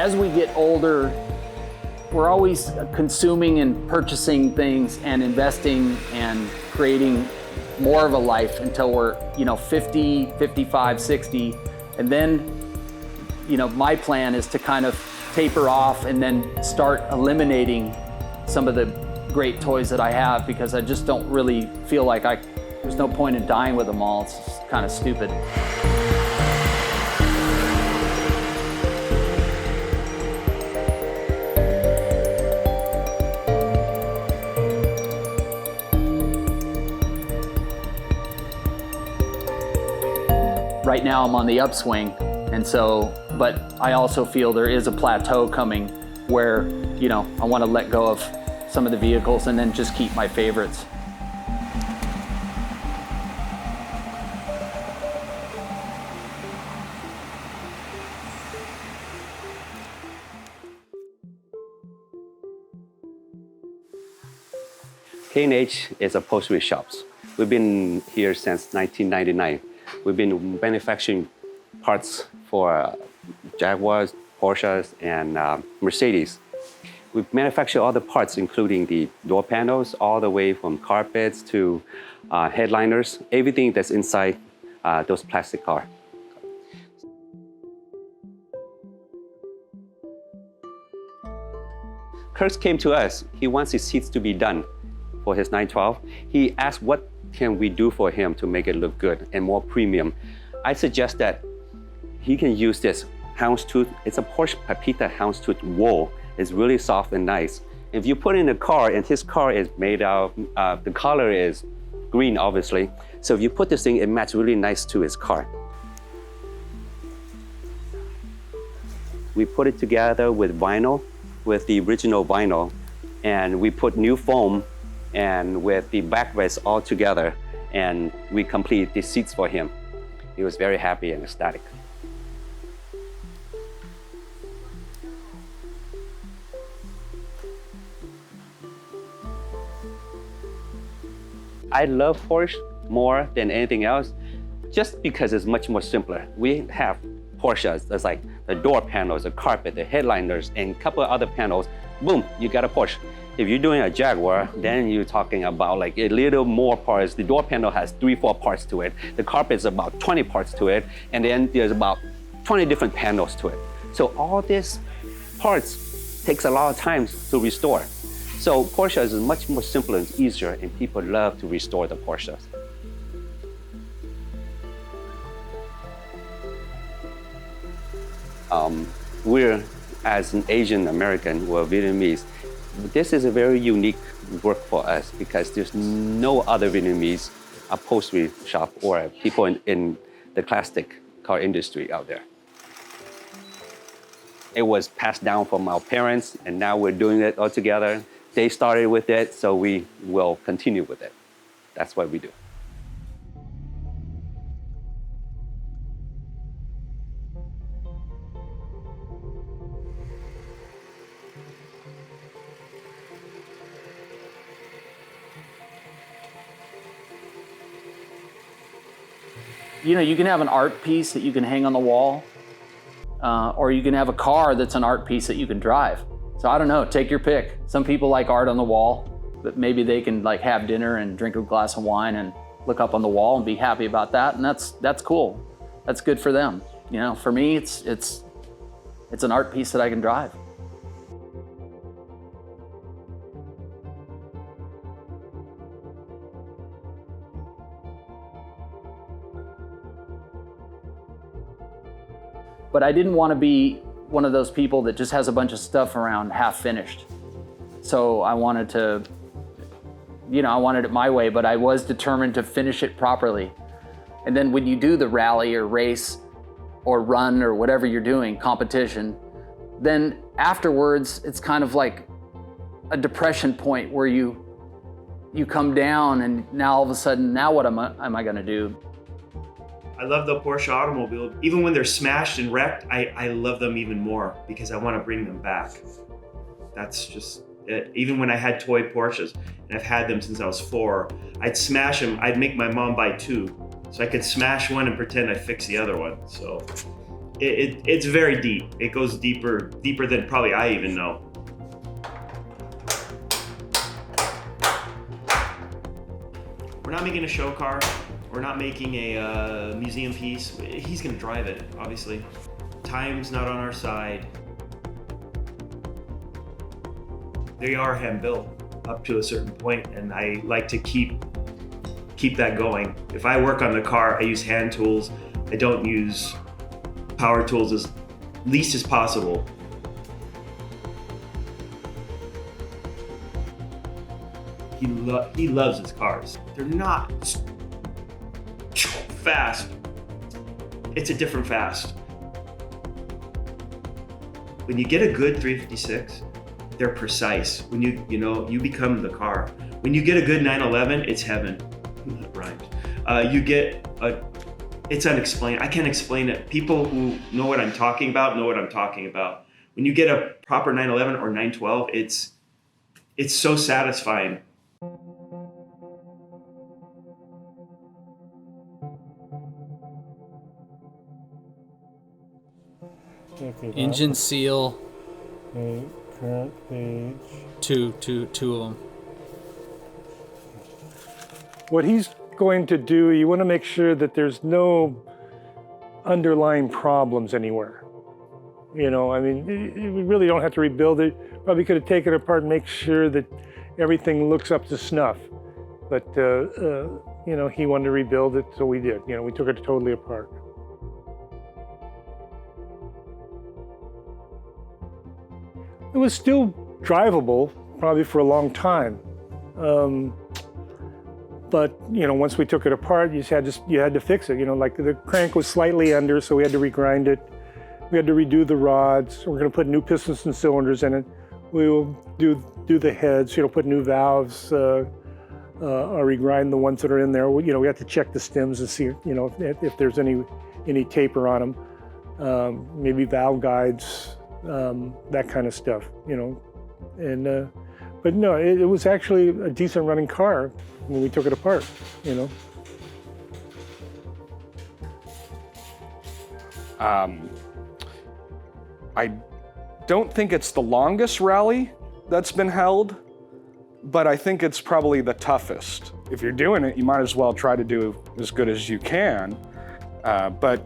as we get older, we're always consuming and purchasing things and investing and creating more of a life until we're, 50, 55, 60. And then, my plan is to kind of taper off and then start eliminating some of the great toys that I have, because I just don't really feel like there's no point in dying with them all. It's just kind of stupid. Right now I'm on the upswing, but I also feel there is a plateau coming where, I want to let go of some of the vehicles and then just keep my favorites. K&H is upholstery shops. We've been here since 1999. We've been manufacturing parts for Jaguars, Porsches, and Mercedes. We manufacture all the parts, including the door panels, all the way from carpets to headliners, everything that's inside those plastic cars. Kurht came to us. He wants his seats to be done for his 912. He asked what can we do for him to make it look good and more premium. I suggest that he can use this houndstooth. It's a Porsche Papita houndstooth wool. It's really soft and nice. If you put in a car, and his car is made out, the color is green, obviously. So if you put this thing, it matches really nice to his car. We put it together with vinyl, with the original vinyl, and we put new foam and with the backrest all together, and we complete the seats for him. He was very happy and ecstatic. I love Porsche more than anything else, just because it's much more simpler. We have Porsches, that's like the door panels, the carpet, the headliners, and a couple of other panels. Boom, you got a Porsche. If you're doing a Jaguar, then you're talking about like a little more parts. The door panel has 3-4 parts to it. The carpet is about 20 parts to it. And then there's about 20 different panels to it. So all these parts takes a lot of time to restore. So Porsche is much more simpler and easier, and people love to restore the Porsches. We're, as an Asian American or Vietnamese, this is a very unique work for us because there's no other Vietnamese upholstery shop or people in the classic car industry out there. It was passed down from our parents, and now we're doing it all together. They started with it, so we will continue with it. That's what we do. You can have an art piece that you can hang on the wall, or you can have a car that's an art piece that you can drive. So I don't know, take your pick. Some people like art on the wall, but maybe they can like have dinner and drink a glass of wine and look up on the wall and be happy about that, and that's cool. That's good for them. For me, it's an art piece that I can drive. But I didn't want to be one of those people that just has a bunch of stuff around half finished. So I wanted to, I wanted it my way, but I was determined to finish it properly. And then when you do the rally or race or run or whatever you're doing, competition, then afterwards it's kind of like a depression point where you come down, and now all of a sudden, now what am I gonna do? I love the Porsche automobile. Even when they're smashed and wrecked, I love them even more because I want to bring them back. That's just it. Even when I had toy Porsches, and I've had them since I was 4, I'd smash them. I'd make my mom buy 2, so I could smash one and pretend I fixed the other one. So It's very deep. It goes deeper than probably I even know. We're not making a show car. We're not making a museum piece. He's gonna drive it, obviously. Time's not on our side. They are hand-built up to a certain point, and I like to keep that going. If I work on the car, I use hand tools. I don't use power tools as least as possible. He loves his cars. They're not fast. It's a different fast. When you get a good 356, they're precise. When you become the car. When you get a good 911, it's heaven. That rhymes. It's unexplained. I can't explain it. People who know what I'm talking about know what I'm talking about. When you get a proper 911 or 912, it's so satisfying. Engine seal. Okay, current page. Two of them. What he's going to do, you want to make sure that there's no underlying problems anywhere. We really don't have to rebuild it. Probably could have taken it apart and make sure that everything looks up to snuff. But, he wanted to rebuild it, so we did. We took it totally apart. It was still drivable, probably for a long time. But once we took it apart, you had to fix it. Like the crank was slightly under, so we had to regrind it. We had to redo the rods. We're going to put new pistons and cylinders in it. We will do the heads. Put new valves, or regrind the ones that are in there. We have to check the stems and see if there's any taper on them. Maybe valve guides, that kind of stuff. But no, it was actually a decent running car when we took it apart, I don't think it's the longest rally that's been held, but I think it's probably the toughest. If you're doing it, you might as well try to do as good as you can, but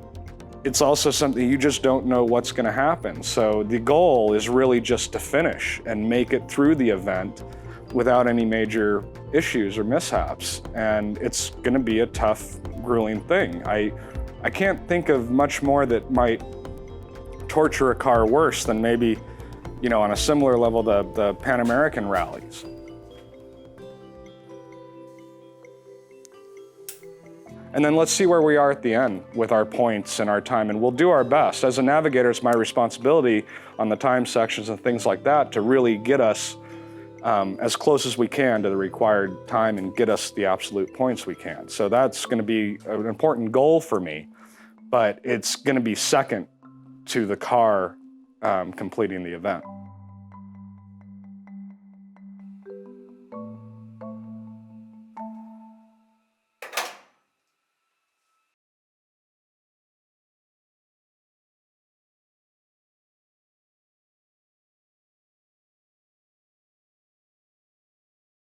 it's also something you just don't know what's going to happen. So the goal is really just to finish and make it through the event without any major issues or mishaps. And it's going to be a tough, grueling thing. I can't think of much more that might torture a car worse than maybe, on a similar level, the Pan American rallies. And then let's see where we are at the end with our points and our time, and we'll do our best. As a navigator, it's my responsibility on the time sections and things like that to really get us as close as we can to the required time and get us the absolute points we can. So that's going to be an important goal for me, but it's going to be second to the car completing the event.